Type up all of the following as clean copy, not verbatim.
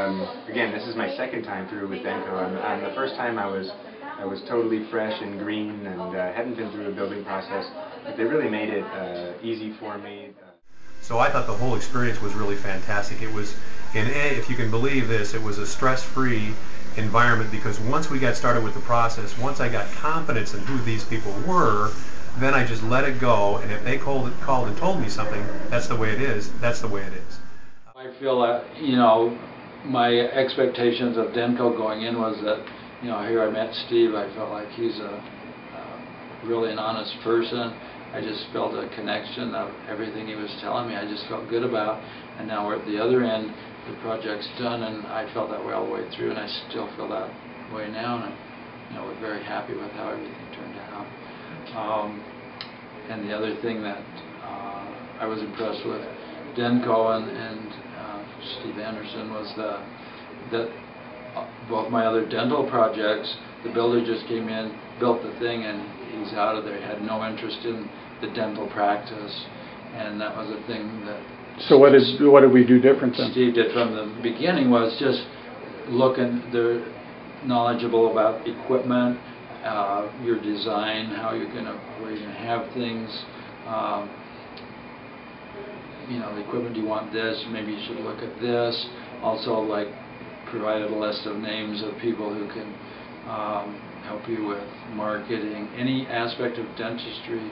Again, this is my second time through with Denco, and the first time I was totally fresh and green and hadn't been through a building process, but they really made it easy for me. So I thought the whole experience was really fantastic. It was, if you can believe this, it was a stress-free environment, because once we got started with the process, once I got confidence in who these people were, then I just let it go, and if they called and told me something, that's the way it is, that's the way it is. I feel that, my expectations of Denco going in was that, here I met Steve, I felt like he's really an honest person. I just felt a connection of everything he was telling me. I just felt good about, and now we're at the other end. The project's done, and I felt that way all the way through, and I still feel that way now. And we're very happy with how everything turned out. And the other thing that I was impressed with Denco and Steve Anderson was that both my other dental projects, the builder just came in, built the thing, and he's out of there. He had no interest in the dental practice, and that was a thing that. So what did we do different then? Steve did from the beginning was just they're knowledgeable about equipment, your design, where you're gonna have things. The equipment, you want this, maybe you should look at this. Also, provided a list of names of people who can help you with marketing, any aspect of dentistry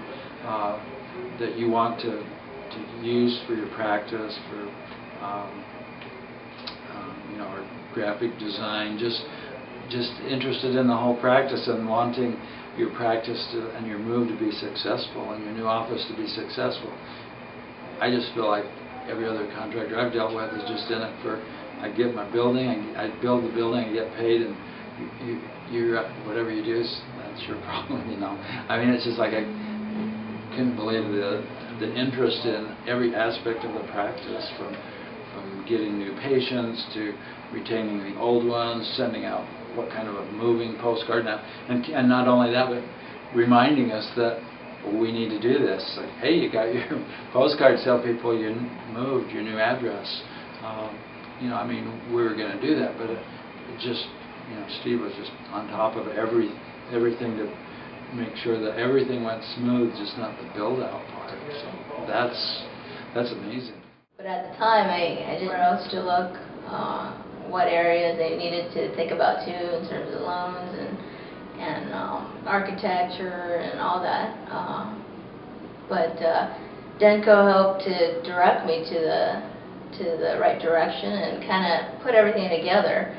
that you want to use for your practice, for or graphic design, just interested in the whole practice and wanting your practice and your move to be successful and your new office to be successful. I just feel like every other contractor I've dealt with is just in it for, I get my building, I build the building, I get paid, and you whatever you do, that's your problem, I mean, it's just like I couldn't believe the interest in every aspect of the practice, from getting new patients to retaining the old ones, sending out what kind of a moving postcard now, and not only that, but reminding us that we need to do this. Like, hey, you got your postcard, tell people you moved, your new address. I mean, we were going to do that, but it just, Steve was just on top of everything to make sure that everything went smooth, just not the build-out part. So that's amazing. But at the time, I didn't know where else to look, what areas they needed to think about too in terms of loans and architecture and all that. But Denco helped to direct me to the right direction and kind of put everything together.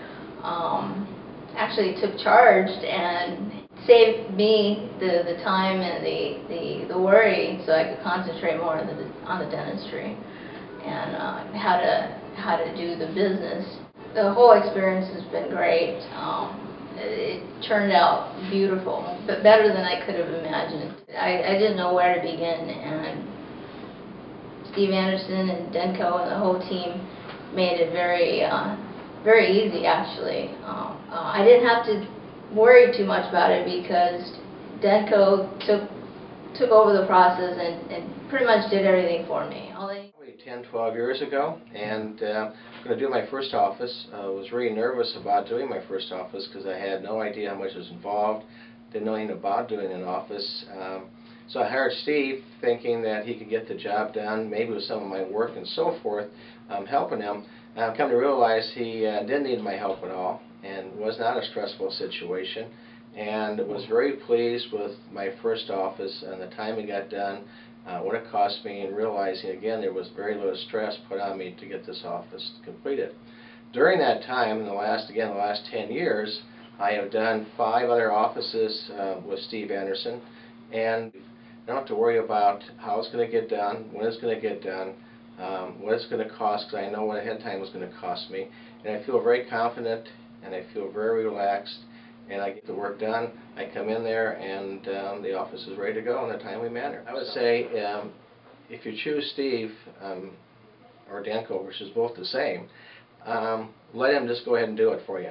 Actually took charge and saved me the time and the worry, so I could concentrate more on the dentistry and how to do the business. The whole experience has been great. It turned out beautiful, but better than I could have imagined. I didn't know where to begin, and Steve Anderson and Denco and the whole team made it very easy, actually. I didn't have to worry too much about it because Denco took over the process and pretty much did everything for me. 10-12 years ago, and I'm going to do my first office. I was really nervous about doing my first office because I had no idea how much was involved, didn't know anything about doing an office. So I hired Steve thinking that he could get the job done, maybe with some of my work and so forth, helping him. I've come to realize he didn't need my help at all and was not a stressful situation, and was very pleased with my first office and the time it got done, what it cost me, and realizing again there was very little stress put on me to get this office completed. During that time, in the last 10 years, I have done 5 other offices with Steve Anderson, and I don't have to worry about how it's going to get done, when it's going to get done, what it's going to cost, because I know what ahead of time was going to cost me, and I feel very confident and I feel very relaxed, and I get the work done. I come in there and the office is ready to go in a timely manner. I would say if you choose Steve or Denco, which is both the same, let him just go ahead and do it for you.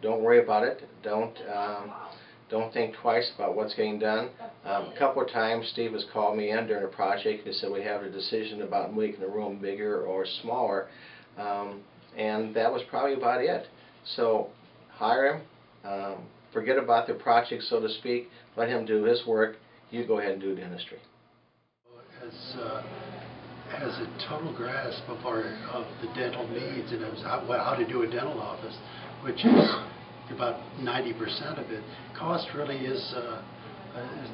Don't worry about it. Don't think twice about what's getting done. A couple of times Steve has called me in during a project and said we have a decision about making the room bigger or smaller. and that was probably about it. So hire him, forget about the project, so to speak, let him do his work, you go ahead and do dentistry. Has a total grasp of the dental needs and how to do a dental office, which is about 90% of it. Cost really is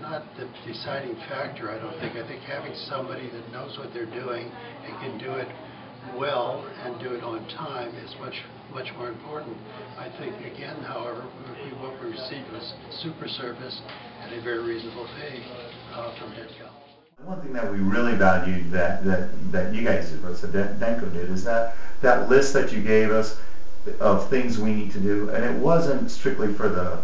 not the deciding factor, I don't think. I think having somebody that knows what they're doing and can do it well and do it on time is much more important. I think, again, however, what we received was super service at a very reasonable fee from Denco. One thing that we really valued that you guys did, what Easy-Denco did, is that list that you gave us of things we need to do, and it wasn't strictly for the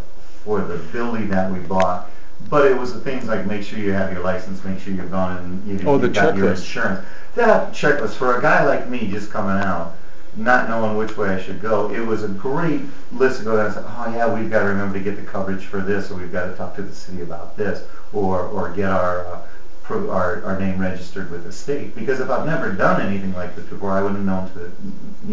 building that we bought, but it was the things like make sure you have your license, make sure you've gone and you've got your insurance. That checklist for a guy like me just coming out, not knowing which way I should go, it was a great list to go down and say, oh yeah, we've got to remember to get the coverage for this, or we've got to talk to the city about this, or get our name registered with the state. Because if I've never done anything like this before, I wouldn't have known to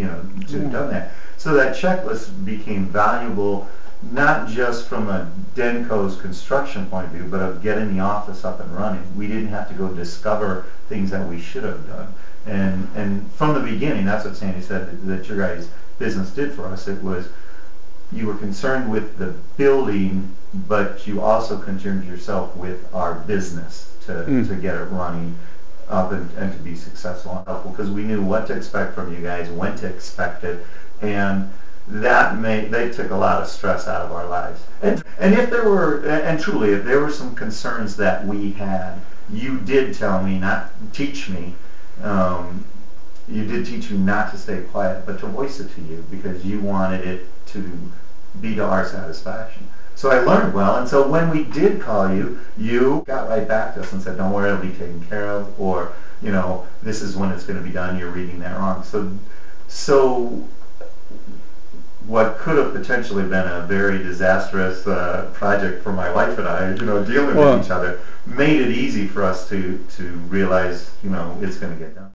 have done that. So that checklist became valuable, not just from a Denco's construction point of view, but of getting the office up and running. We didn't have to go discover things that we should have done. And from the beginning, that's what Sandy said that your guys' business did for us. It was, you were concerned with the building, but you also concerned yourself with our business to get it running up and to be successful and helpful, because we knew what to expect from you guys, when to expect it, and they took a lot of stress out of our lives. And if there were, and truly, if there were some concerns that we had, you did tell me, not teach me, you did teach me not to stay quiet, but to voice it to you, because you wanted it to be to our satisfaction. So I learned well, and so when we did call you, you got right back to us and said, don't worry, it'll be taken care of, or, this is when it's going to be done, you're reading that wrong. So what could have potentially been a very disastrous project for my wife and I, dealing with each other, made it easy for us to realize, it's going to get done.